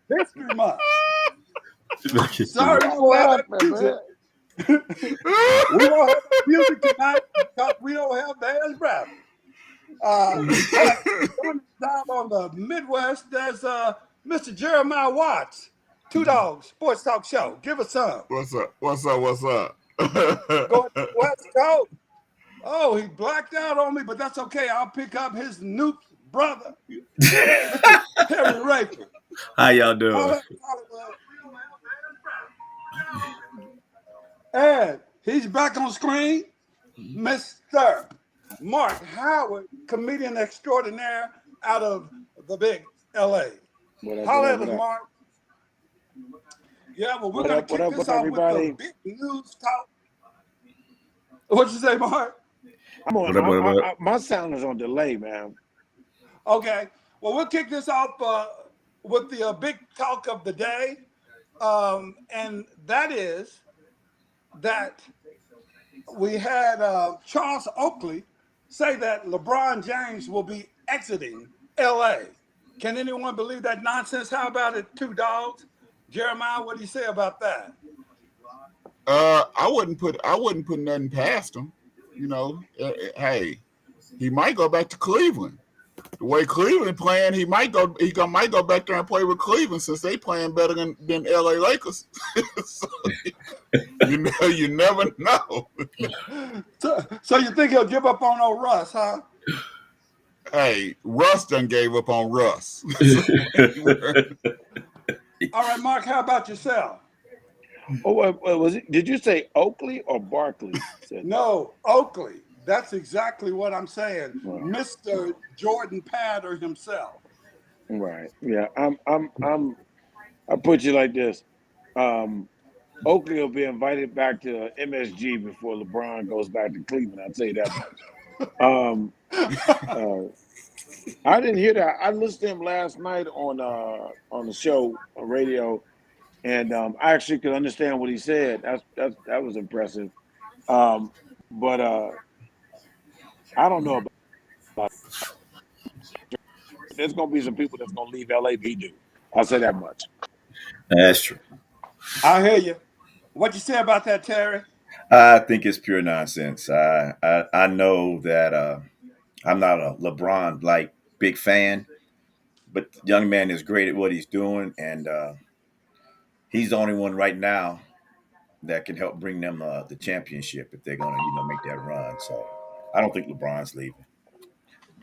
History Month. Look at Sorry, you. we won't have that laughing, music. man. We won't have that music tonight because we don't have Vance Bradley. But joining us down on the Midwest, there's Mr. Jeremiah Watts, Two Dogs Sports Talk Show. Give us some. What's up? What's up? What's up? Going to the West Coast. Oh, he blacked out on me, but that's okay. I'll pick up his new brother, Mr. Terry Rayford. How y'all doing? Hollywood. And he's back on screen, Mr. Mark Howard, comedian extraordinaire out of the big LA. Holla at us, Mark. Yeah, well, we're going to kick this off with the big news talk. What'd you say, Mark? I'm on. My sound is on delay, man. Okay. Well, we'll kick this off with the big talk of the day. And that is that we had Charles Oakley say that LeBron James will be exiting LA. Can anyone believe that nonsense? How about it, Two Dogs? Jeremiah, what do you say about that? I wouldn't put nothing past him. You know, hey, he might go back to Cleveland. The way Cleveland playing, he might go back there and play with Cleveland since they playing better than LA Lakers. So, you never know. So you think he'll give up on old Russ, huh? Hey, Russ done gave up on Russ. All right, Mark, how about yourself? Oh, was it? Did you say Oakley or Barkley? No, Oakley. That's exactly what I'm saying. Mr. Jordan Patter himself. Right. Yeah. I put you like this. Oakley will be invited back to MSG before LeBron goes back to Cleveland. I'll tell you that much. I didn't hear that. I listened to him last night on the show on radio, and I actually could understand what he said. That was impressive. But I don't know about. There's gonna be some people that's gonna leave LA. He do. I'll say that much. That's true. I hear you. What you say about that, Terry? I think it's pure nonsense. I know that I'm not a LeBron like big fan, but the young man is great at what he's doing, and he's the only one right now that can help bring them the championship if they're gonna make that run. So I don't think LeBron's leaving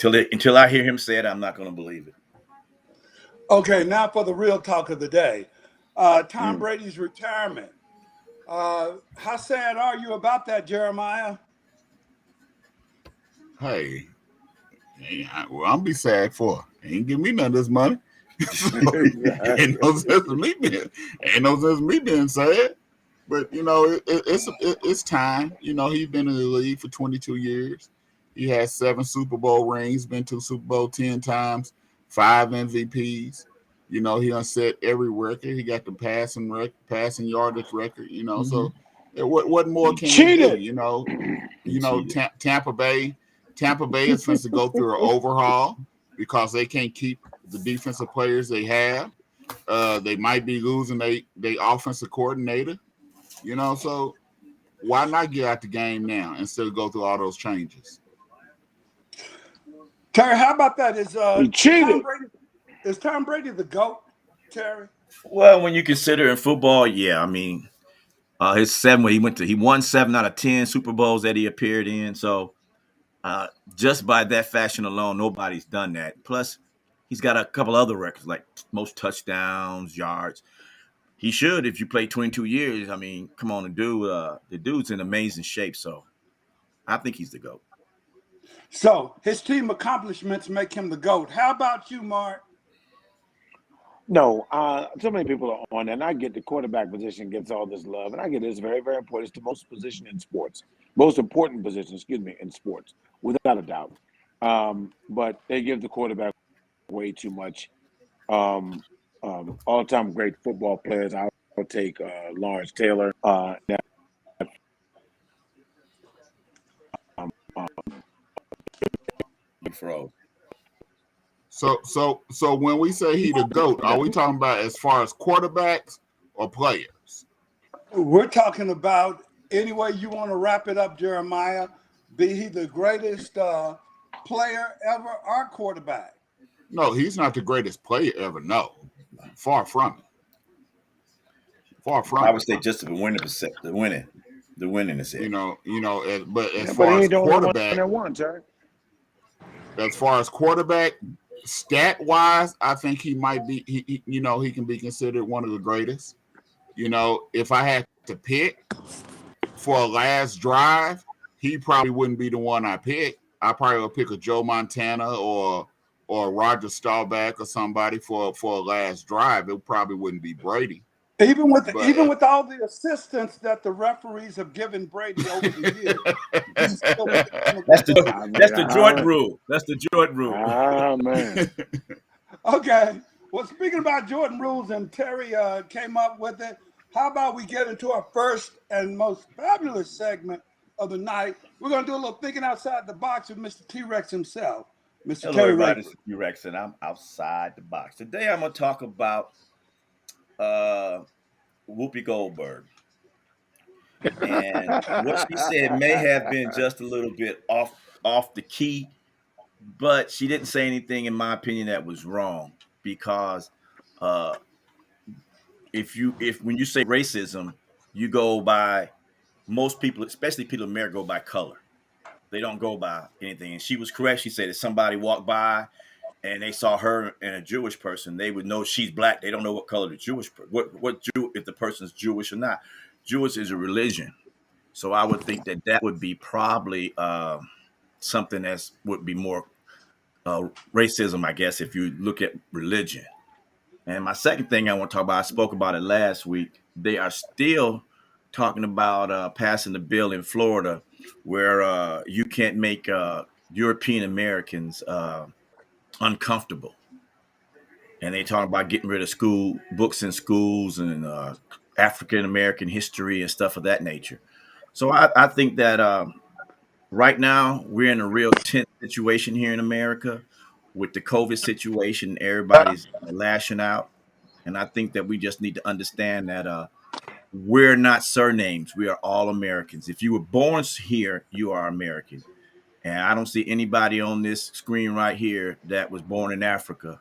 until I hear him say it. I'm not gonna believe it. Okay, now for the real talk of the day. Tom Brady's retirement. How sad are you about that, Jeremiah? Hey, well, I'm be sad for. He ain't give me none of this money. So, ain't no sense of me being sad. But it's time. He's been in the league for 22 years. He has 7 Super Bowl rings. Been to Super Bowl 10 times. 5 MVPs. He done set every record. He got the passing yardage record. So what more can you do? Tampa Bay is supposed to go through an overhaul because they can't keep the defensive players they have. They might be losing they offensive coordinator. So why not get out the game now instead of go through all those changes? Terry, how about that? He cheated. Is Tom Brady the GOAT, Terry? Well, when you consider in football, yeah, I mean, his 7 he won 7 out of 10 Super Bowls that he appeared in. So just by that fashion alone, nobody's done that. Plus, he's got a couple other records like most touchdowns, yards. He should if you play 22 years. I mean, come on, the dude's in amazing shape. So I think he's the GOAT. So his team accomplishments make him the GOAT. How about you, Mark? No, so many people are on, and I get the quarterback position gets all this love, and I get it's very, very important. It's the most position in sports, most important position, in sports, without a doubt. But they give the quarterback way too much. All-time great football players. I'll take Lawrence Taylor. He froze. So when we say he the GOAT, are we talking about as far as quarterbacks or players? We're talking about any way you want to wrap it up, Jeremiah. Be he the greatest player ever or quarterback? No, he's not the greatest player ever. No, far from it. Far I from would it. say just the winning percent, the winning is it. But as Yeah, but he far as ain't the only one quarterback, that won, Terry. stat wise, I think he might be. He can be considered one of the greatest. If I had to pick for a last drive, he probably wouldn't be the one I pick. I probably would pick a Joe Montana or Roger Staubach or somebody for a last drive. It probably wouldn't be Brady. Even with But even with all the assistance that the referees have given Brady over the years, he's still one of the That's GOAT. the I that's mean, the Jordan rule. That's the Jordan rule. man. Okay. Well, speaking about Jordan rules, and Terry came up with it. How about we get into our first and most fabulous segment of the night? We're going to do a little thinking outside the box with Mr. T-Rex himself, Mr. Hello, Terry everybody. This Raker. is Rex, and I'm outside the box. Today, I'm going to talk about uh, Whoopi Goldberg. And what she said may have been just a little bit off the key, but she didn't say anything, in my opinion, that was wrong. Because uh, if when you say racism, you go by most people, especially people in America, go by color. They don't go by anything. And she was correct. She said if somebody walked by and they saw her and a Jewish person, they would know she's black. They don't know what color the what Jew, if the person's Jewish or not. Jewish is a religion, so I would think that would be probably something that would be more racism, I guess, if you look at religion. And my second thing I want to talk about, I spoke about it last week. They are still talking about passing the bill in Florida where you can't make European Americans uncomfortable. And they talk about getting rid of school books in schools and African American history and stuff of that nature. So I think that right now we're in a real tense situation here in America with the COVID situation. Everybody's lashing out, and I think that we just need to understand that we're not surnames. We are all Americans. If you were born here, you are American. And I don't see anybody on this screen right here that was born in Africa.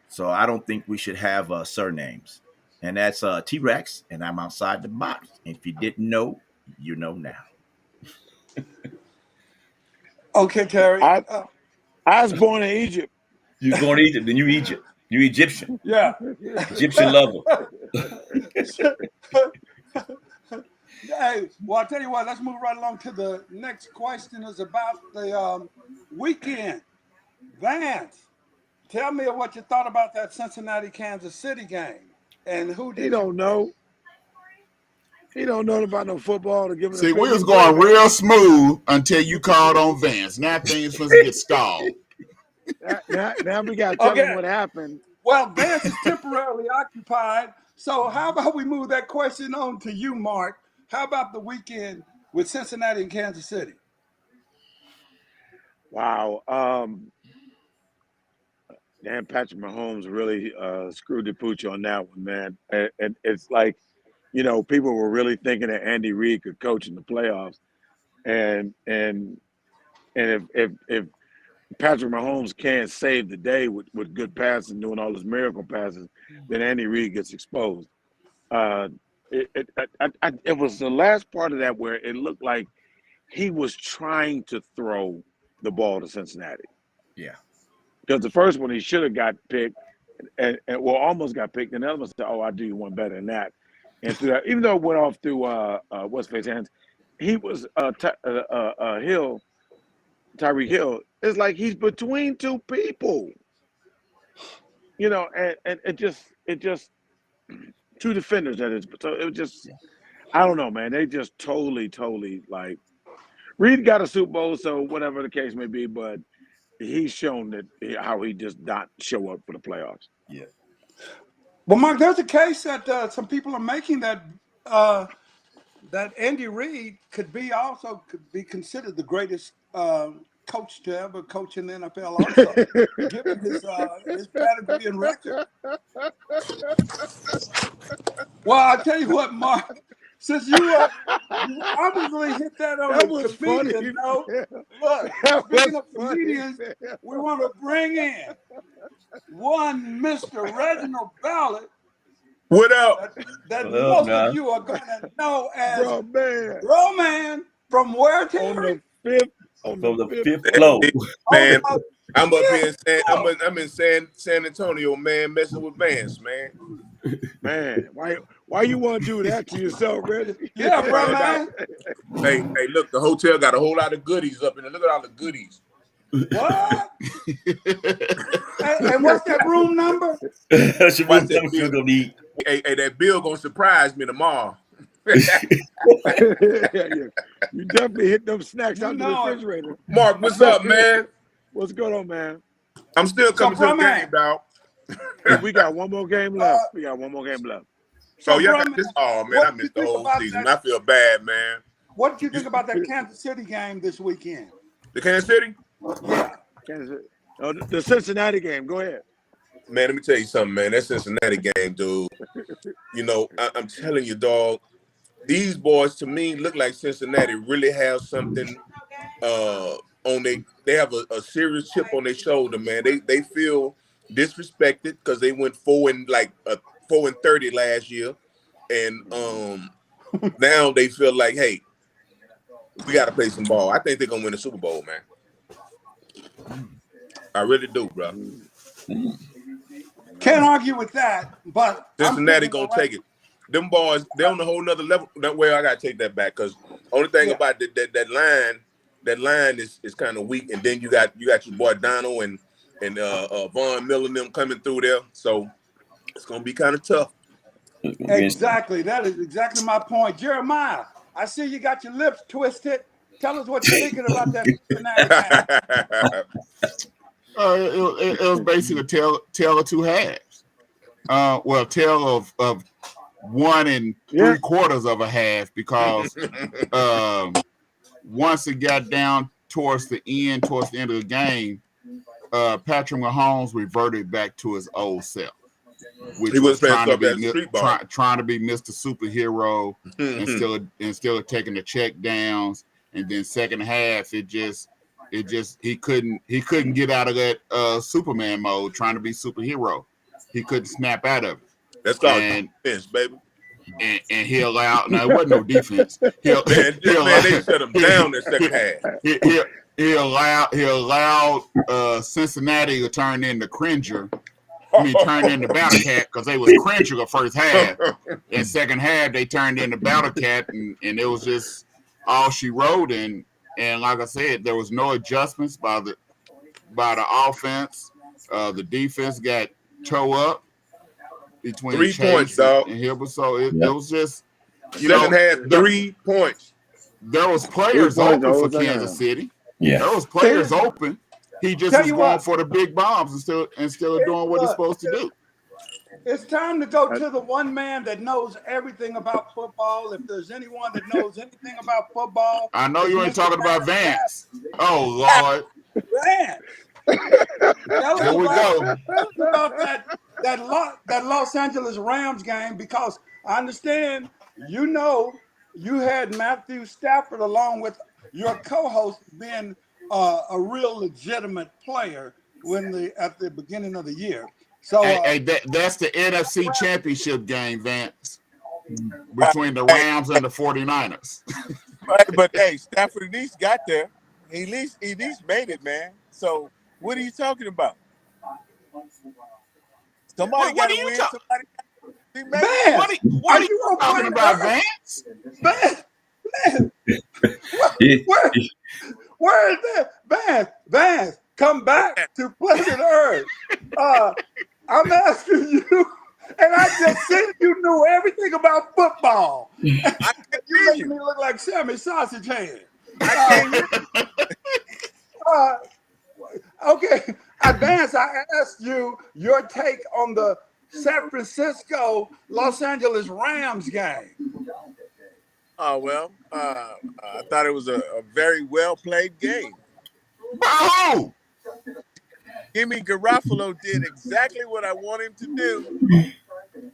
So I don't think we should have surnames. And that's T Rex, and I'm outside the box. And if you didn't know, you know now. Okay, Terry. I was born in Egypt. You was born in Egypt, then you Egypt. You Egyptian. Yeah. Egyptian lover. Hey, well, I'll tell you what, let's move right along to the next question is about the weekend. Vance, tell me what you thought about that Cincinnati Kansas City game, and who He did you don't know. He don't know about no football to give him See, we was opinion. going real smooth until you called on Vance. Now things supposed to get stalled. Now we got to tell him Okay. what happened. Well, Vance is temporarily occupied, so how about we move that question on to you, Mark? How about the weekend with Cincinnati and Kansas City? Wow. Dan Patrick Mahomes really screwed the pooch on that one, man. And it's like, people were really thinking that Andy Reid could coach in the playoffs, and if Patrick Mahomes can't save the day with good passing, doing all his miracle passes, then Andy Reid gets exposed. It was the last part of that where it looked like he was trying to throw the ball to Cincinnati. Yeah. Because the first one he should have got picked, and almost got picked, and the other one said, "Oh, I do you one better than that." And through that, even though it went off through what's face hands, he was Hill, Tyreek Hill. It's like he's between two people, and it just two defenders that is. So it was just, I don't know, man. They just totally like Reed got a Super Bowl, so whatever the case may be, but he's shown that how he just not show up for the playoffs. Yeah. Well, Mark, there's a case that some people are making that that Andy Reid could be considered the greatest coach to ever coach in the NFL also, given his pedigree and record. Well, I'll tell you what, Mark, since you obviously hit that on That the was comedian funny. note, look, That speaking was of funny. comedians, we want to bring in one Mr. Reginald Ballard What up? that What up, most man? of you are going to know as Bro, man. Bro Man from where, On Terry? the From the fifth. fifth floor. Man, Oh, I'm up here in fifth floor. I'm in San Antonio, man, messing with Vance, man. Man, why you want to do that to yourself, Reggie? Yeah, Bro Man, Man. hey, look, the hotel got a whole lot of goodies up in there. Look at all the goodies. What? And what's that room number? That's your Watch room that number bill. gonna need. Hey, that bill gonna surprise me tomorrow. Yeah. You definitely hit them snacks You out the know it. refrigerator. Mark, what's up, man? What's going on, man? I'm still coming to Bro the Man. game, dog. We got one more game left. We got one more game left. So So, y'all Bro got Man, this. Oh man, what I did you missed the think whole about season. that? I feel bad, man. What did you think about that Kansas City game this weekend? The Kansas City? Yeah. Oh, the Cincinnati game. Go ahead. Man, let me tell you something, man. That Cincinnati game, dude. You know, I'm telling you, dog. These boys, to me, look like Cincinnati really have something on they have a serious chip on their shoulder, man. They feel disrespected because they went 4-30 last year, and now they feel like, hey, we got to play some ball. I think they're gonna win the Super Bowl, man. I really do, bro. Can't argue with that, but Cincinnati gonna take it. Them boys, they're on a whole nother level. That way, I gotta take that back because only thing about that line is kind of weak, and then you got your boy Donald and Von Miller and them coming through there, so it's gonna be kind of tough. Exactly. That is exactly my point. Jeremiah, I see you got your lips twisted. Tell us what you're thinking about that Cincinnati game. It was basically a tale of two halves. Well, tale of 1 3/4 of a half because once it got down towards the end of the game, Patrick Mahomes reverted back to his old self, which He was trying to be Mr. Superhero instead of taking the check downs. And then second half, he couldn't get out of that Superman mode, trying to be superhero. He couldn't snap out of it. That's called defense, baby. And he allowed. No, it wasn't no defense. They shut him down in the second half. He allowed Cincinnati to turn into Cringer. Turned into Battle Cat because they was Cringer the first half. And second half they turned into Battle Cat, and it was just all she wrote. And like I said, there was no adjustments by the offense. The defense got toe up between 3 Chase points, dog. and Hilbert. So it was just second half 3 points. There was players open for Kansas City. Yeah, there was players open. He just was going for the big bombs instead of doing what he's supposed to do. It's time to go to the one man that knows everything about football. If there's anyone that knows anything about football, I know you ain't talking about Vance. Oh Lord, Vance. Here we go. About that Los Angeles Rams game, because I understand you had Matthew Stafford along with your co-host being a real legitimate player at the beginning of the year. So that's the NFC Championship game, Vance, between the Rams and the 49ers. But hey, Stafford at least got there. He at least made it, man. So what are you talking about? Somebody got to win. What are you talking about, Vance? Man, where is that? Vance, come back to planet Earth. I'm asking you, and I just said you knew everything about football. You making me look like Sammy Sausage Hand. Okay, Vance, I asked you your take on the San Francisco Los Angeles Rams game. Oh well, I thought it was a very well played game. By who? Jimmy Garoppolo did exactly what I want him to do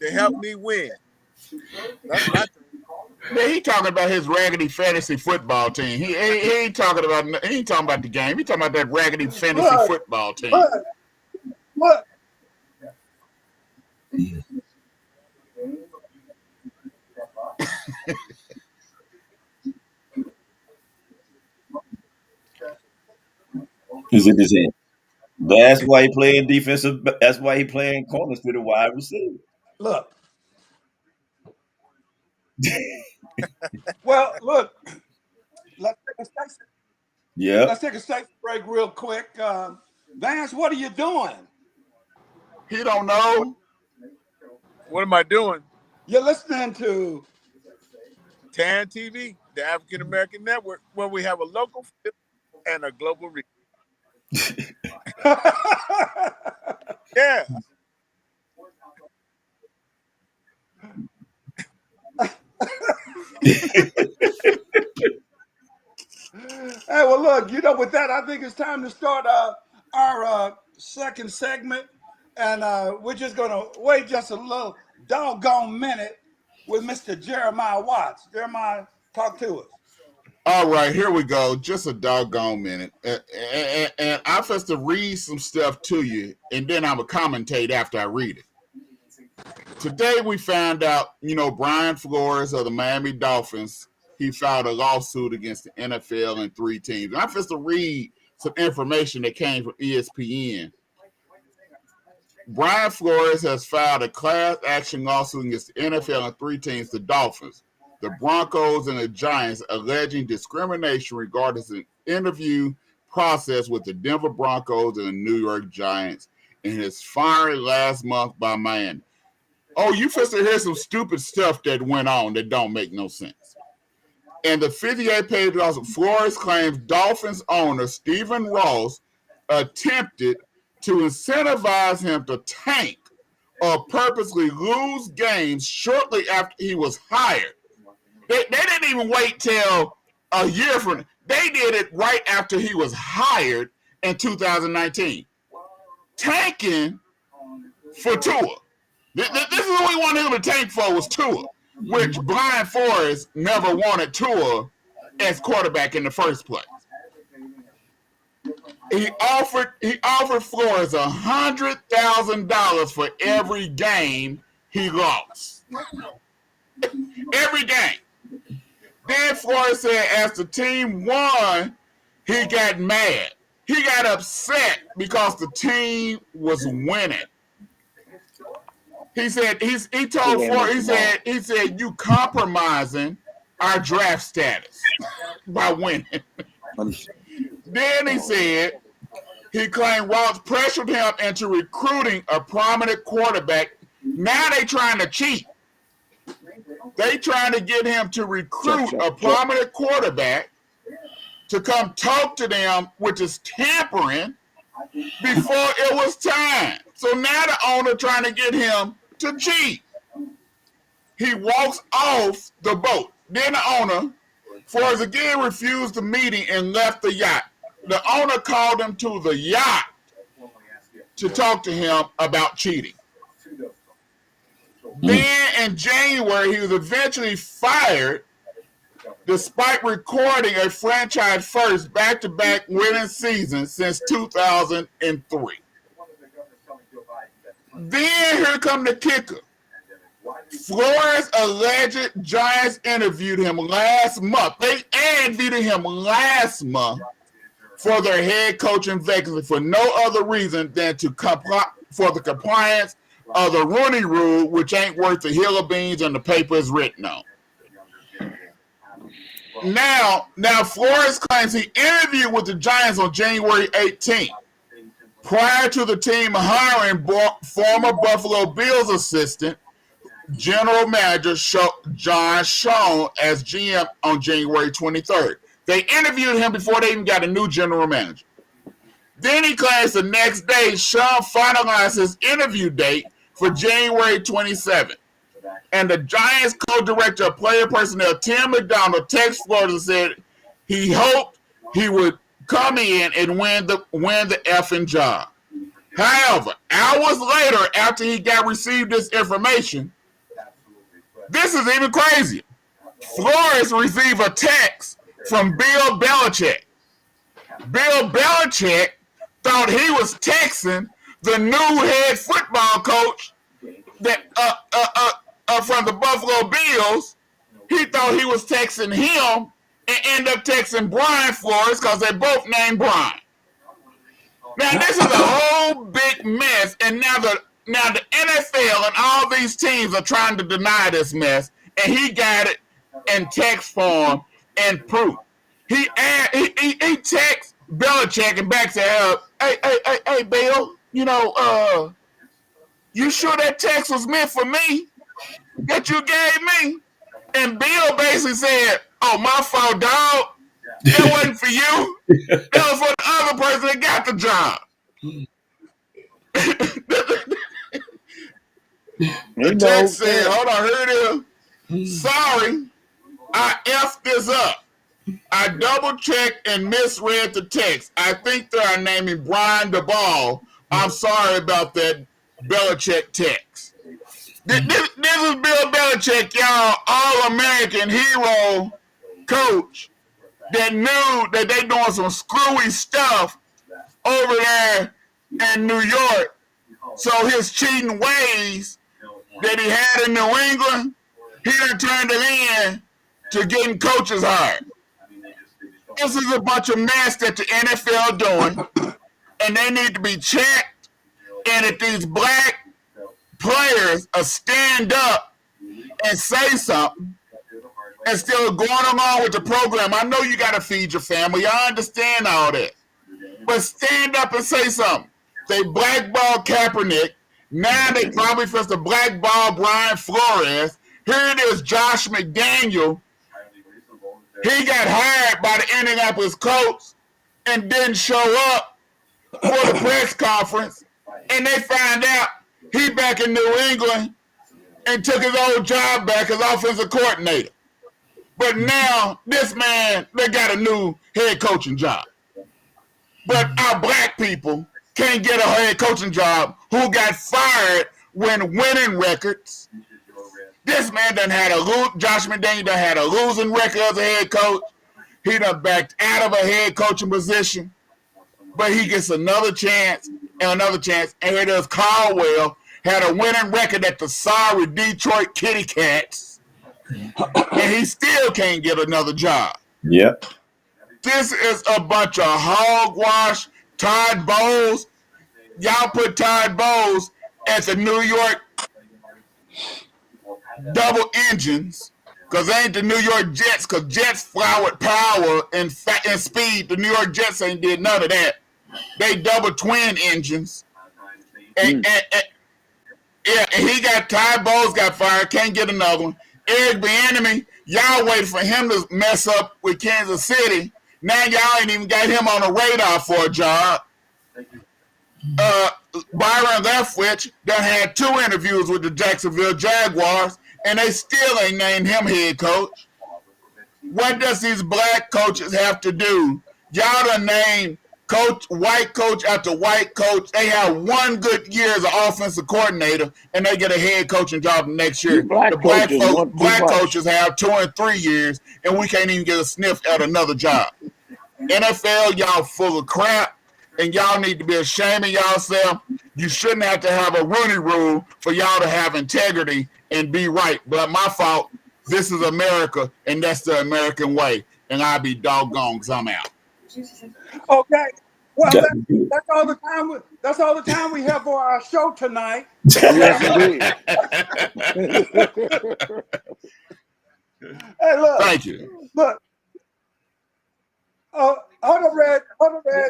to help me win. That's my thing. Man, he talking about his raggedy fantasy football team. He ain't talking about the game. He talking about that raggedy fantasy Look, football team. look, look. Is it his hand? That's why he playing defensive. That's why he playing corners to the wide receiver. Look. Well, look. Let's take a station. Yep. Let's take a station break real quick. Vance, what are you doing? He don't know. What am I doing? You're listening to TAN TV, the African American Network, where we have a local feel and a global reach. Yeah. Hey, well, look, with that, I think it's time to start our second segment. And we're just going to wait just a little doggone minute with Mr. Jeremiah Watts. Jeremiah, talk to us. All right, here we go. Just a doggone minute. And I'm supposed to read some stuff to you, and then I'm going to commentate after I read it. Today we found out, Brian Flores of the Miami Dolphins, he filed a lawsuit against the NFL and 3 teams. And I'm supposed to read some information that came from ESPN. Brian Flores has filed a class action lawsuit against the NFL and 3 teams, the Dolphins, the Broncos, and the Giants, alleging discrimination regarding an interview process with the Denver Broncos and the New York Giants, and his firing last month by Miami. Oh, you supposed to hear some stupid stuff that went on that don't make no sense. And the 58-page lawsuit, Flores claims Dolphins owner Stephen Ross attempted to incentivize him to tank or purposely lose games shortly after he was hired. They didn't even wait till a year from. They did it right after he was hired in 2019. Tanking for Tua. This is what we wanted him to tank for, was Tua, which Brian Flores never wanted Tua as quarterback in the first place. He offered Flores $100,000 for every game he lost. Every game. Then Flores said as the team won, he got mad. He got upset because the team was winning. He said he told Flores, he said you compromising our draft status by winning. Then he said he claimed Ross pressured him into recruiting a prominent quarterback. Now they trying to cheat. They trying to get him to recruit a prominent quarterback to come talk to them, which is tampering, before it was time. So now the owner trying to get him to cheat. He walks off the boat. Then the owner, Flores again refused the meeting and left the yacht. The owner called him to the yacht to talk to him about cheating. Then in January, he was eventually fired despite recording a franchise first back-to-back winning season since 2003. Then here come the kicker. Flores' alleged Giants interviewed him last month. They interviewed him last month for their head coaching vacancy for no other reason than to for the compliance of the Rooney Rule, which ain't worth the hill of beans and the paper is written on. Now Flores claims he interviewed with the Giants on January 18th, prior to the team hiring former Buffalo Bills assistant general manager John Sean as GM on January 23rd. They interviewed him before they even got a new general manager. Then he claims the next day Sean finalized his interview date for January 27th. And the Giants co-director of player personnel, Tim McDonald, texted Flores and said he hoped he would come in and win the effing job. However, hours later, after he received this information, this is even crazier. Flores received a text from Bill Belichick. Bill Belichick thought he was texting the new head football coach that from the Buffalo Bills. He thought he was texting him and ended up texting Brian Flores because they both named Brian. Now this is a whole big mess, and now the NFL and all these teams are trying to deny this mess, and he got it in text form and proof. He texts Belichick and backs it up. Hey, Bill, you sure that text was meant for me that you gave me? And Bill basically said, "Oh, my fault, dog. That wasn't for you. That was for the other person that got the job." The text said, "Hold on, here it is. Sorry, I effed this up. I double-checked and misread the text. I think they are naming Brian DeBall. I'm sorry about that Belichick text." This is Bill Belichick, y'all, all-American hero coach that knew that they doing some screwy stuff over there in New York. So his cheating ways that he had in New England, he done turned it in to getting coaches hired. This is a bunch of mess that the NFL doing, and they need to be checked. And if these black players stand up and say something instead of going along with the program, I know you got to feed your family. I understand all that. But stand up and say something. They blackballed Kaepernick. Now they probably supposed to blackball Brian Flores. Here it is, Josh McDaniel. He got hired by the Indianapolis Colts and didn't show up for the press conference. And they find out he back in New England and took his old job back as offensive coordinator. But now this man, they got a new head coaching job. But our black people can't get a head coaching job who got fired when winning records. This man Josh McDaniel done had a losing record as a head coach. He done backed out of a head coaching position. But he gets another chance and another chance. And here does Caldwell had a winning record at the sorry Detroit Kitty Cats. And he still can't get another job. Yep. This is a bunch of hogwash. Todd Bowles. Y'all put Todd Bowles as the New York double engines, because they ain't the New York Jets, because Jets fly with power and speed. The New York Jets ain't did none of that. They double twin engines. And he got Todd Bowles got fired, can't get another one. Eric Bieniemy, y'all waited for him to mess up with Kansas City. Now y'all ain't even got him on the radar for a job. Byron Leftwich done had 2 interviews with the Jacksonville Jaguars, and they still ain't named him head coach. What does these black coaches have to do? Y'all done named white coach after white coach. They have 1 good year as an offensive coordinator, and they get a head coaching job next year. The black coaches have 2 and 3 years, and we can't even get a sniff at another job. NFL, y'all full of crap, and y'all need to be ashamed of yourself. You shouldn't have to have a Rooney Rule for y'all to have integrity and be right. But my fault. This is America, and that's the American way. And I'll be doggone because I'm out. Okay. Well, that's all the time. That's all the time we have for our show tonight. Yes, indeed. Hey, look. Thank you. Look. Hold up, Red.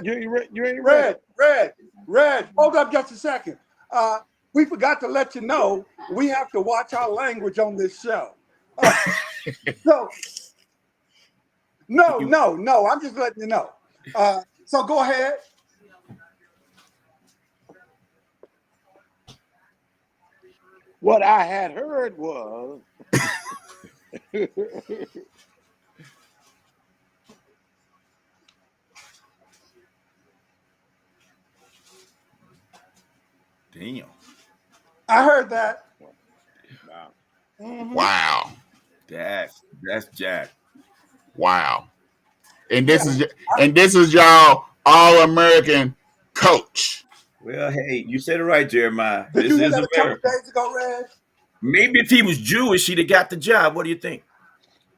You ain't read. Red. Hold up just a second. We forgot to let you know we have to watch our language on this show. No. I'm just letting you know. So go ahead. What I had heard was Damn. I heard that. Wow. Mm-hmm. Wow. That's Jack. Wow. And Yeah. this is y'all All-American coach. Well, hey, you said it right, Jeremiah. Did you This hear is that a couple America. days ago, Reg? Maybe if he was Jewish, he'd have got the job. What do you think?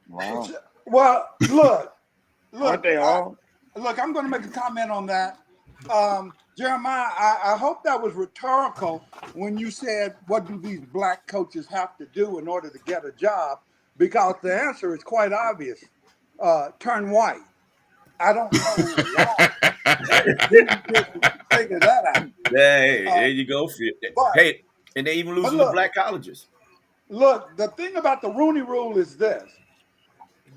Wow. Well, look, Aren't they all? look. I'm going to make a comment on that. Jeremiah, I hope that was rhetorical when you said, "What do these black coaches have to do in order to get a job?" Because the answer is quite obvious: turn white. I don't know why you didn't figure that out. Hey, Uh, there you go. but Hey, and they even but losing to black colleges. look. The thing about the Rooney Rule is this: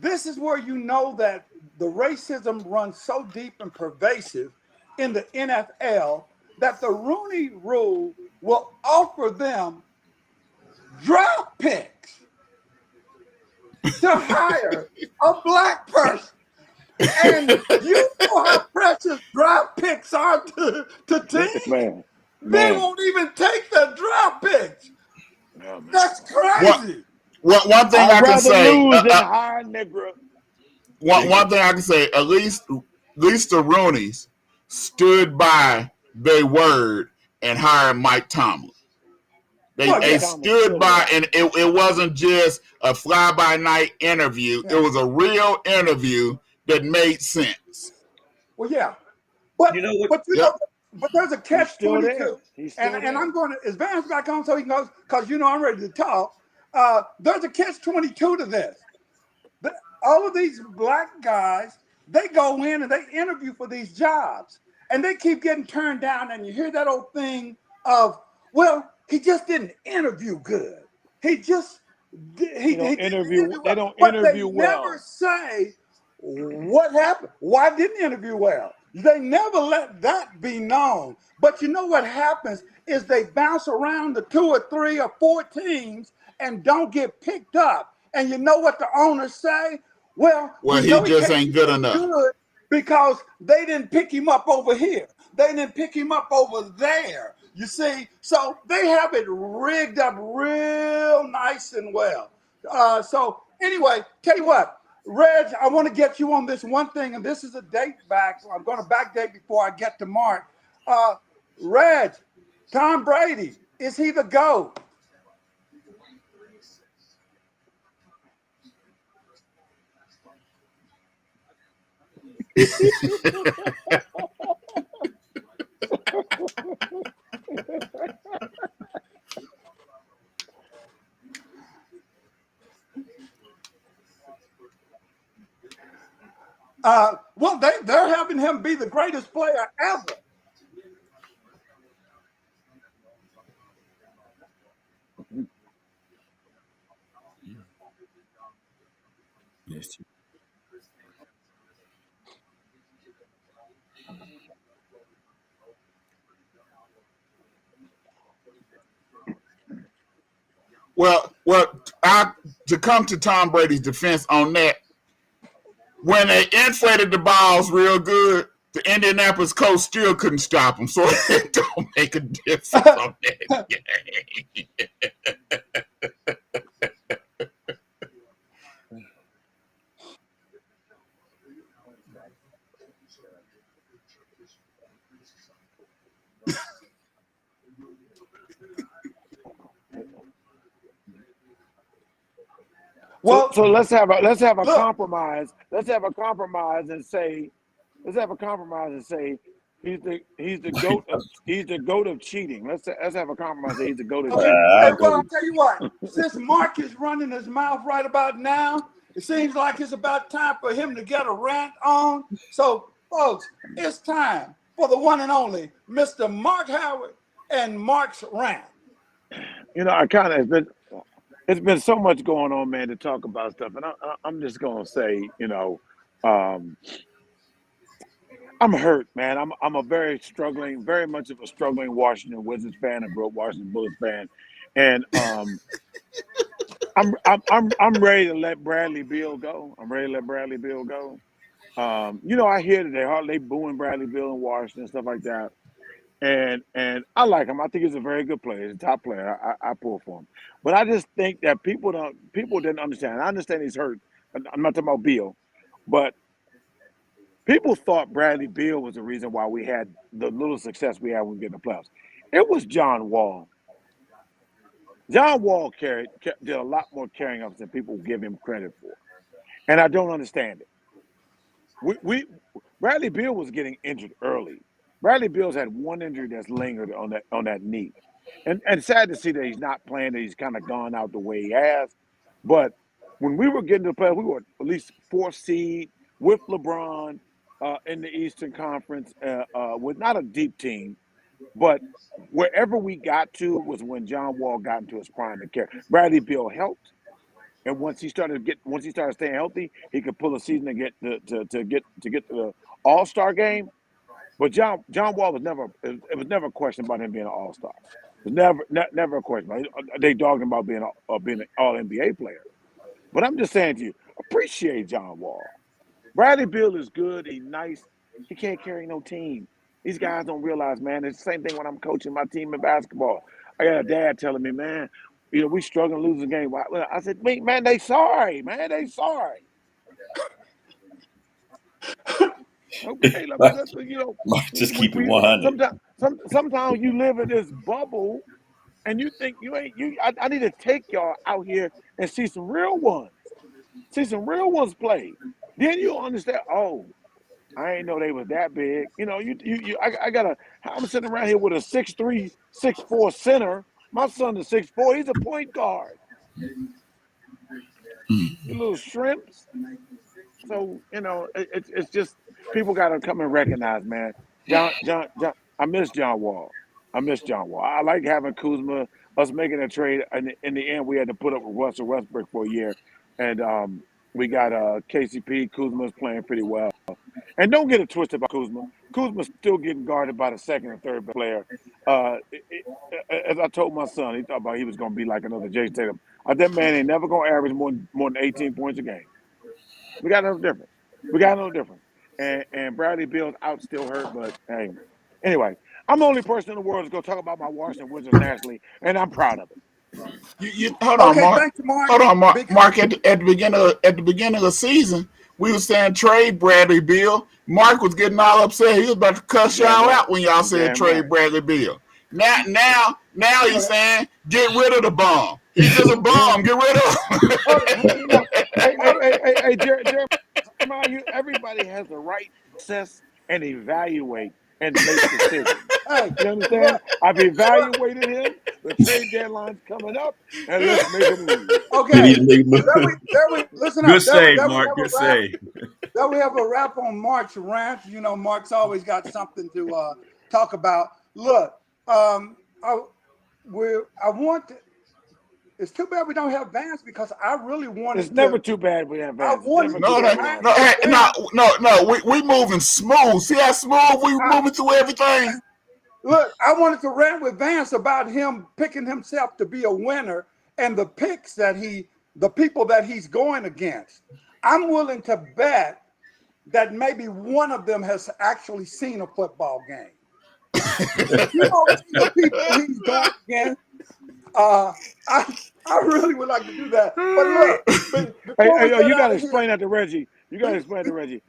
this is where you know that the racism runs so deep and pervasive in the NFL that the Rooney Rule will offer them draft picks to hire a black person. And you know how precious draft picks are to teams? Man. They Man. won't even take the draft picks. Oh, man. That's What crazy. one thing I'd I can rather say, lose than hire Negro. one thing I can say, at least the Roonies stood by their word and hired Mike Tomlin. Well, They yeah. Thomas stood stood by, well. and it wasn't just a fly by night interview. It Yeah. was a real interview that made sense. Well, yeah. But You know what? but you Yep. know, but there's a He's catch still 22. there. He's And still and there. I'm going to is Vance back on so he knows because you know I'm ready to talk. There's a catch 22 to this. All of these black guys, they go in and they interview for these jobs and they keep getting turned down. And you hear that old thing of, well, he just didn't interview good. He just he didn't interview They well. don't But they interview never well. say what happened. Why didn't he interview well? They never let that be known. But you know what happens is they bounce around the 2 or 3 or 4 teams and don't get picked up. And you know what the owners say? Well, Well, we he know he just can't ain't be good no enough. good because they didn't pick him up over here. They didn't pick him up over there. You see, so they have it rigged up real nice and well. So anyway, tell you what, Reg, I want to get you on this one thing, and this is a date back. So I'm going to backdate before I get to Mark. Reg, Tom Brady, is he the GOAT? Well, they're having him be the greatest player ever. Yes. To come to Tom Brady's defense on that, when they inflated the balls real good, the Indianapolis coach still couldn't stop them, so it don't make a difference on that game. Well, So let's have a look, compromise. Let's have a compromise and say he's the goat of cheating. Let's have a compromise. That he's the goat of okay. cheating. Hey, I'll go well, I'll with tell you what. Since Mark is running his mouth right about now, it seems like it's about time for him to get a rant on. So, folks, it's time for the one and only Mr. Mark Howard and Mark's rant. I kind of it's been so much going on, man, to talk about stuff, and I'm just gonna say, um, I'm hurt, man. I'm a very much of a struggling Washington Wizards fan, a grew up Washington Bullets fan, and I'm ready to let Bradley Beal go. I'm ready to let Bradley Beal go. I hear that they booing Bradley Beal in Washington and stuff like that. and I like him. I think he's a very good player. He's a top player. I pull for him. But I just think that people didn't understand. I understand he's hurt. I'm not talking about Beal, but people thought Bradley Beal was the reason why we had the little success we had when we get in the playoffs. It was John Wall. John Wall did a lot more carrying ups than people give him credit for, and I don't understand it. We Bradley Beal was getting injured early. Bradley Beal's had one injury that's lingered on that knee, and sad to see that he's not playing. That he's kind of gone out the way he has. But when we were getting to the playoffs, we were at least fourth seed with LeBron in the Eastern Conference with not a deep team, but wherever we got to was when John Wall got into his prime and care. Bradley Beal helped. And once he started staying healthy, he could pull a season to get to the All-Star game. But John Wall was never a question about him being an All-Star. It was never a question. They dogged him about being an All-NBA player. But I'm just saying to you, appreciate John Wall. Bradley Beal is good. He's nice. He can't carry no team. These guys don't realize, man. It's the same thing when I'm coaching my team in basketball. I got a dad telling me, man, we struggling to lose a game. I said, wait, man, they sorry, man. They sorry. Okay, Just keep it 100. Sometimes you live in this bubble and you think I need to take y'all out here and see some real ones. See some real ones play. Then you'll understand, oh, I ain't know they was that big. I'm sitting around here with a 6'3", 6'4" center. My son is 6'4". He's a point guard. You little shrimps. So it's just people got to come and recognize, man. John. I miss John Wall. I like having Kuzma. Us making a trade, and in the end, we had to put up with Russell Westbrook for a year, and we got KCP. Kuzma's playing pretty well. And don't get it twisted about Kuzma. Kuzma's still getting guarded by the second and third player. As I told my son, he thought about he was going to be like another Jay Tatum. That man ain't never going to average more than 18 points a game. We got no difference. And Bradley Beal's out still hurt, but hey. Anyway, I'm the only person in the world that's going to talk about my Washington Wizards nationally, and I'm proud of it. You hold on, Okay, Mark. thank you, Mark. Hold on, Mark. Because, Mark, at the beginning of the season, we were saying trade Bradley Beal. Mark was getting all upset. He was about to cuss y'all out when y'all said trade Bradley Beal. Now he's saying get rid of the bum. He's just a bum. Get rid of him. Hey, Jeremiah, everybody has the right to assess and evaluate and make decisions. hey, You understand? look, I've evaluated him. The trade deadline's coming up, and let's make a move. okay. Listen Good up. save, Mark. Good save. There we have a wrap on Mark's rant. Mark's always got something to talk about. Look, it's too bad we don't have Vance because I really wanted It's never too bad we have Vance. No. We moving smooth. See how smooth we moving through everything? Look, I wanted to rant with Vance about him picking himself to be a winner and the people that he's going against. I'm willing to bet that maybe one of them has actually seen a football game. The people he's going against. I really would like to do that. But look, you got to explain that to Reggie. Reggie,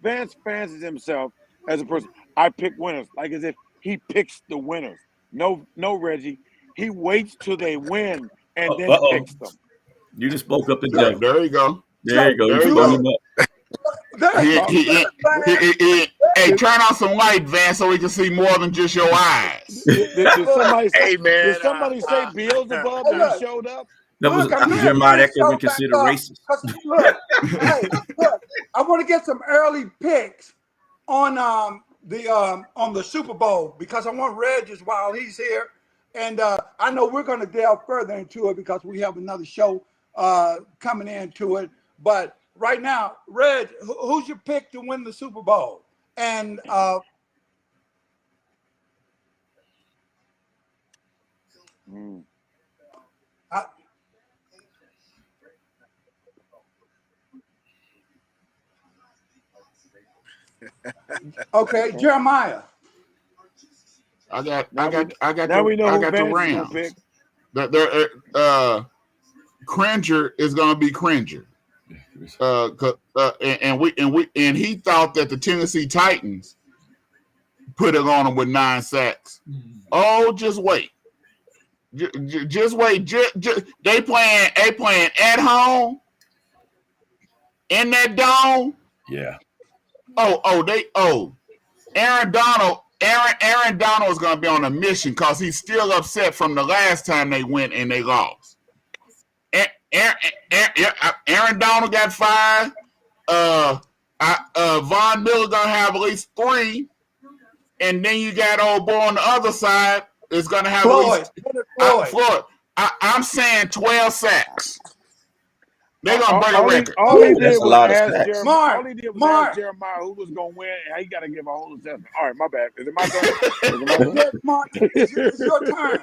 Vance fancies himself as a person. I pick winners, like as if he picks the winners. No, Reggie. He waits till they win and then picks them. You just spoke up the judge. There you go. There you go. You sprung him up. Hey, turn on some light, Vance, so we can see more than just your eyes. Did somebody say Beelzebub when he showed up? That was Jeremiah. That could be considered racist. Look, I want to get some early picks on the Super Bowl because I want Regis while he's here, and I know we're going to delve further into it because we have another show coming into it. But right now, Reg, who's your pick to win the Super Bowl? And okay, Jeremiah. I got Now we know I who got the Vance is gonna pick. Rams. Cringer is gonna be Cringer. And he thought that the Tennessee Titans put it on him with 9 sacks. Oh, just wait. Just wait. They playing at home in that dome. Yeah. Aaron Donald is going to be on a mission because he's still upset from the last time they went and they lost. Aaron Donald got 5. Von Miller going to have at least 3. And then you got old boy on the other side is going to have Floyd. at least Floyd. I'm saying 12 sacks. They're going to break a record. All he did That's a was lot of ask sacks. Jeremiah. All he did was Mark. ask Jeremiah who was going to win, and he got to give a whole assessment. All right, my bad. Is it my turn? Yes, Mark, it's your turn.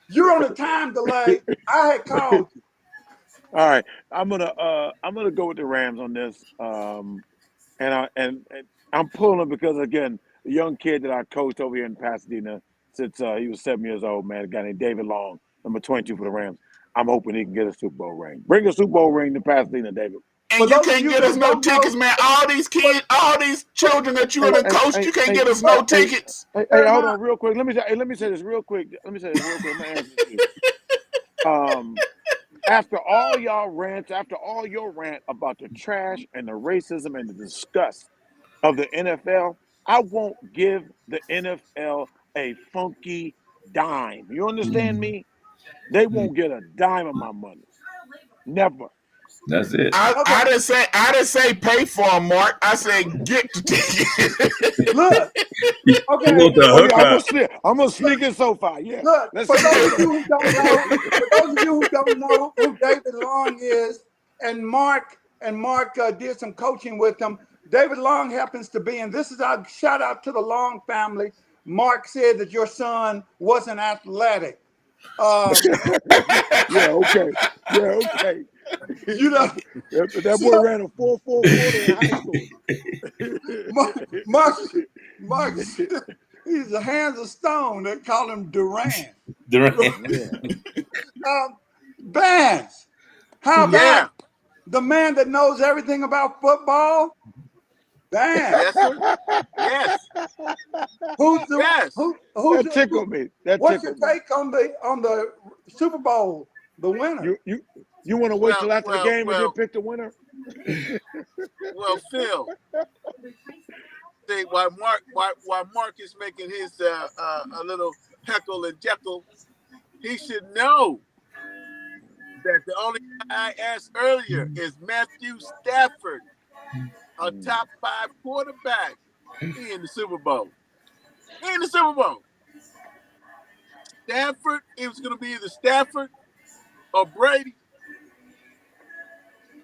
You're on a time delay. I had called you. All right, I'm gonna go with the Rams on this. And I'm pulling because again, the young kid that I coached over here in Pasadena since he was 7 years old, man, a guy named David Long, number 22 for the Rams. I'm hoping he can get a Super Bowl ring. Bring a Super Bowl ring to Pasadena, David. And you can't get us no tickets, man. All these kids, all these children that you have coached, you can't get us no tickets. Hey, hold on, real quick. Let me say this real quick. I'm gonna answer you. After all y'all rants, after all your rant about the trash and the racism and the disgust of the NFL, I won't give the NFL a funky dime. You understand me? They won't get a dime of my money. Never. That's it. I didn't say pay for them, Mark. I said get the ticket. Look, okay. You want the hookup. I'm gonna sneak in SoFi. Yeah. Look, for those of you who don't know who David Long is, and Mark did some coaching with him. David Long happens to be, and this is our shout out to the Long family. Mark said that your son wasn't athletic. Yeah, okay. You know, that boy ran a 4.44 in high school. Mark, he's a hands of stone. They call him Durant. Vance, how about the man that knows everything about football? Vance. Yes, sir. Yes. That tickled me. What's your take on the Super Bowl, the winner? You want to wait till after the game and then pick the winner? Well, Phil, see, while Mark is making his a little heckle and jekyll, he should know that the only guy I asked earlier is Matthew Stafford, a top 5 quarterback. He in the Super Bowl. Stafford, it was going to be either Stafford or Brady.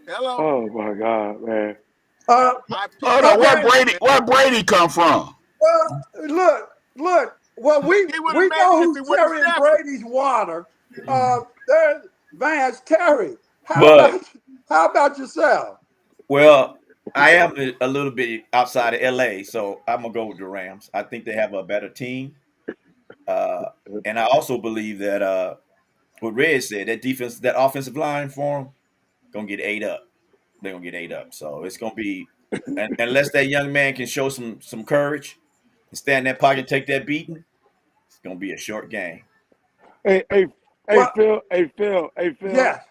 Hello. Oh my God, man. Where Brady come from? Well, look. Well, we know who's carrying Brady's water. There's Vance, Terry. How about yourself? Well, I am a little bit outside of LA, so I'm gonna go with the Rams. I think they have a better team, and I also believe that what Red said, that offensive line for them, gonna get ate up. They're gonna get ate up. So it's gonna be, unless that young man can show some courage and stand in that pocket and take that beating, it's gonna be a short game. Hey, Phil. Yes.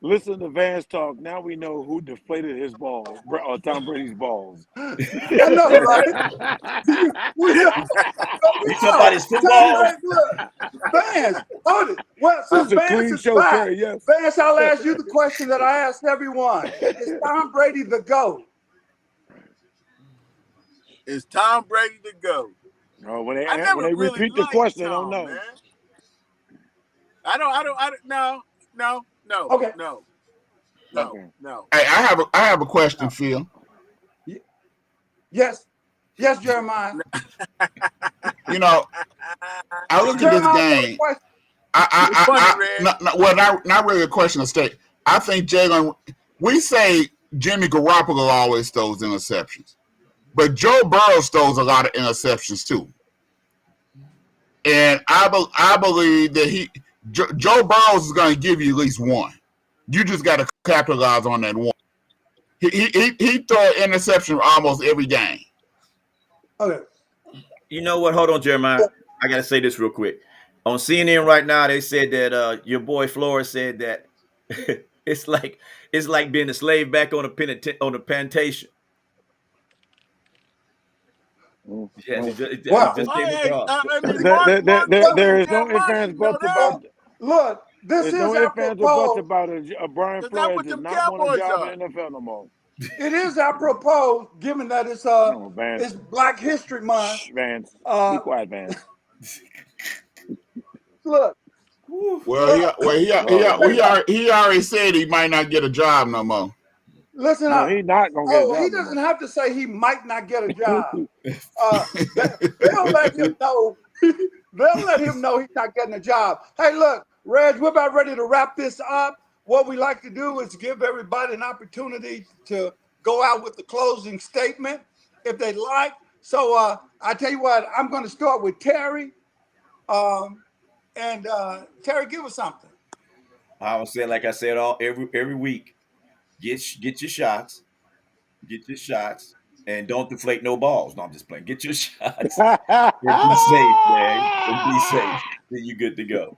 Listen to Vance talk. Now we know who deflated his balls, Tom Brady's balls. I know, right? Somebody's football. Vance, hold it. Well, since Vance is back, Terry, yes. Vance, I'll ask you the question that I asked everyone. Is Tom Brady the GOAT? Is Tom Brady the GOAT? No, when they repeat the question, I don't know. Man. I don't. No. Okay. No. Hey, I have a question, Phil. Yes, Jeremiah. You know, I look at this game. Not really a question of state. I think Jalen. We say Jimmy Garoppolo always throws interceptions, but Joe Burrow throws a lot of interceptions too. And I believe that Joe Burrows is going to give you at least one. You just got to capitalize on that one. He throw an interception almost every game. Okay. You know what? Hold on, Jeremiah. I got to say this real quick. On CNN right now, they said that your boy Flores said that it's like being a slave back on a plantation. Yes, he Well, just came across. I mean, Mark There and is no ifs, Jeremiah ands, should know buts that. about. look, this There's no is ifs, ands, or buts apropos. about it. Brian Is that Flores what does them not want a Cowboys job are? in the NFL no more. It is apropos, given that it's No, Vance. Black History Month. Shh, Vance. Uh, Be quiet, Vance. look, Well, he already said he might not get a job no more. listen No, up. he's not gonna get a job He no doesn't more. have to say he might not get a job. They'll let him know. They'll let him know he's not getting a job. Hey, look, Reg, we're about ready to wrap this up. What we like to do is give everybody an opportunity to go out with the closing statement if they'd like. So I tell you what, I'm going to start with Terry. And Terry, give us something. I would say, like I said, every week, get your shots, and don't deflate no balls. No, I'm just playing. Get your shots and be safe, man. And be safe. Then you're good to go.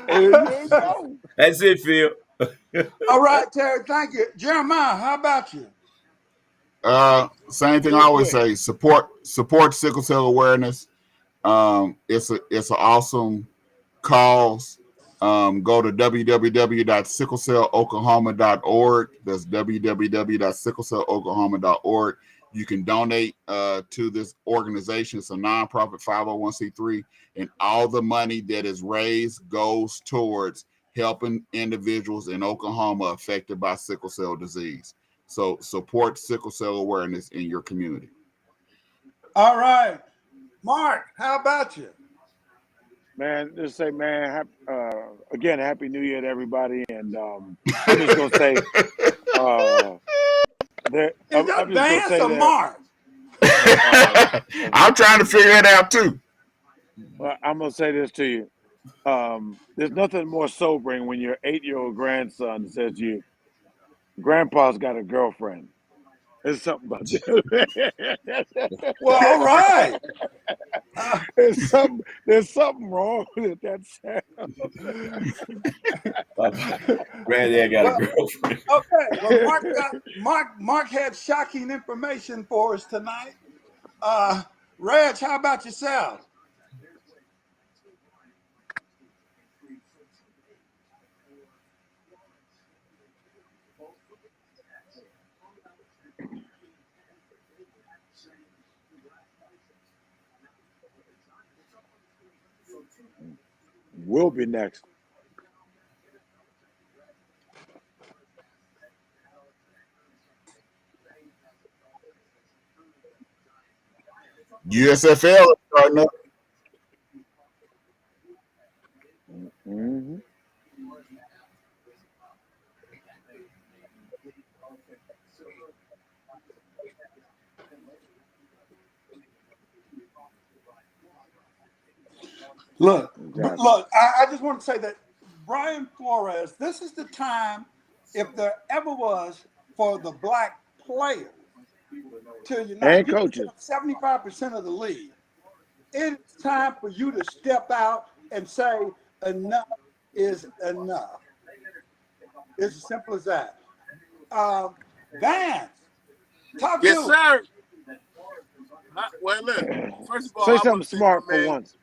There you go. That's it, Phil. All right, Terry, thank you. Jeremiah, how about you? Same thing I Real always quick. say: support sickle cell awareness. It's an awesome cause. Go to www.sicklecelloklahoma.org. That's www.sicklecelloklahoma.org. You can donate to this organization. It's a nonprofit 501c3, and all the money that is raised goes towards helping individuals in Oklahoma affected by sickle cell disease. So support sickle cell awareness in your community. All right. Mark, how about you? Man, just say, man, again, Happy New Year to everybody. And I'm just going to say, Is that I'm just going to Vance say or that. Mark? I'm trying to figure it out too. I'm going to say this to you. There's nothing more sobering when your 8-year-old grandson says to you, Grandpa's got a girlfriend. There's something about that. Well, all right. There's something wrong with that sound. Granddad got a girlfriend. Okay. Well, Mark had shocking information for us tonight. Reg, how about yourself? We'll be next. USFL is starting up. Mm-hmm. Look, Exactly. I just want to say that Brian Flores, this is the time, if there ever was, for the black player to unite. And You coaches. 75% of the league. It's time for you to step out and say enough is enough. It's as simple as that. Vance, talk Yes, to sir. Well, look. First of all, Say I something want to smart for man. once.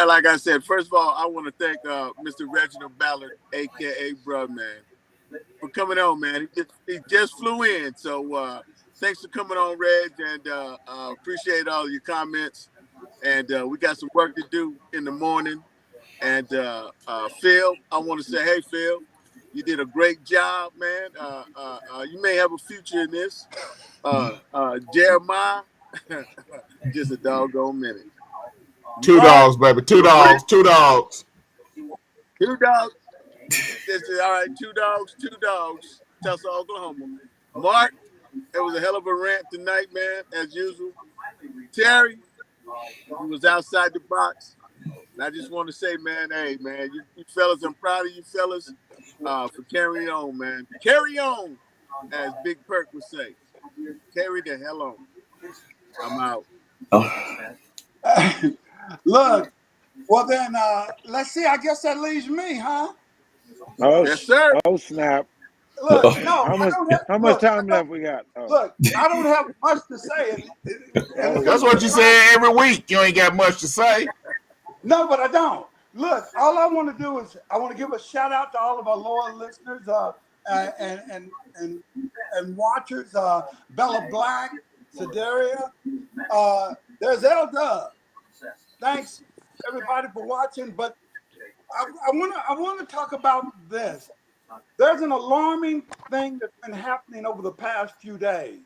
Like I said, first of all, I want to thank Mr. Reginald Ballard, aka Bruh Man, for coming on, man. He just flew in, so thanks for coming on, Reg, and appreciate all your comments. And we got some work to do in the morning. And Phil, I want to say, hey, Phil, you did a great job, man. You may have a future in this. Jeremiah, just a doggone minute. Two Mark, dogs, baby. Two dogs. Two dogs. 2 dogs. This is all right. 2 dogs. 2 dogs. Tulsa, Oklahoma. Mark, it was a hell of a rant tonight, man, as usual. Terry, he was outside the box. And I just want to say, man, hey, man, you fellas, I'm proud of you fellas for carrying on, man. Carry on, as Big Perk would say. Carry the hell on. I'm out. Look, well then, let's see. I guess that leaves me, huh? Yes, sir. Oh snap! Look, no, How I much don't have. how much Look, time left we got? Oh, I don't have much to say, and it's That's gonna be what you say every week. You ain't got much to say. no, but I don't. Look, all I want to do is I want to give a shout out to all of our loyal listeners, and and and and watchers, Bella Black, Sedaria. There's L Dub. Thanks everybody for watching. But I want to talk about this. There's an alarming thing that's been happening over the past few days,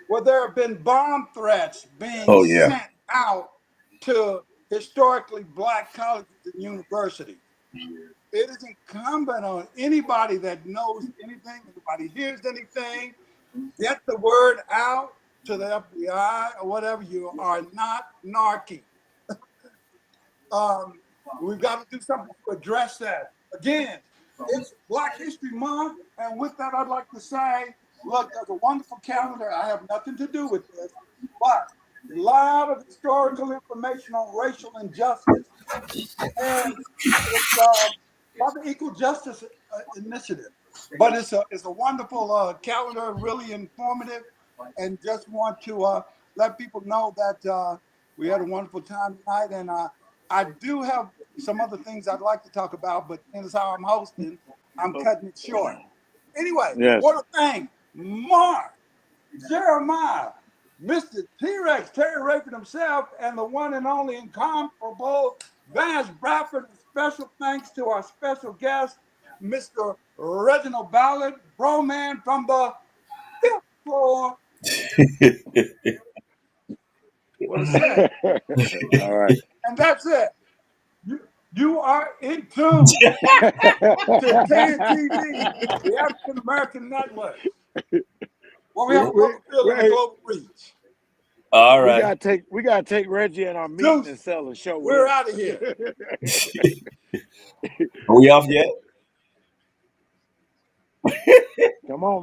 where there have been bomb threats being Oh yeah. sent out to historically black colleges and universities. It is incumbent on anybody that knows anything, anybody hears anything, get the word out to the FBI or whatever. You are not narky. We've got to do something to address that. Again, it's Black History Month, and with that, I'd like to say, look, there's a wonderful calendar. I have nothing to do with this, but a lot of historical information on racial injustice, and it's about the Equal Justice Initiative. But it's a wonderful calendar, really informative, and just want to let people know that we had a wonderful time tonight, and I do have some other things I'd like to talk about, but as how I'm hosting, I'm cutting it short. Anyway, yes. want to thank Mark, Jeremiah, Mr. T-Rex, Terry Rayford himself, and the one and only incomparable Vance Bradford. Special thanks to our special guest, Mr. Reginald Ballard, bro man from the fifth floor. What a say. All right. And that's it. You are in tune to KNTV, the African American Network, where we have a global feel and a global reach. All we right. gotta take Reggie in our meeting and sell a show. We're out of here. Are we off yet? Come on, man.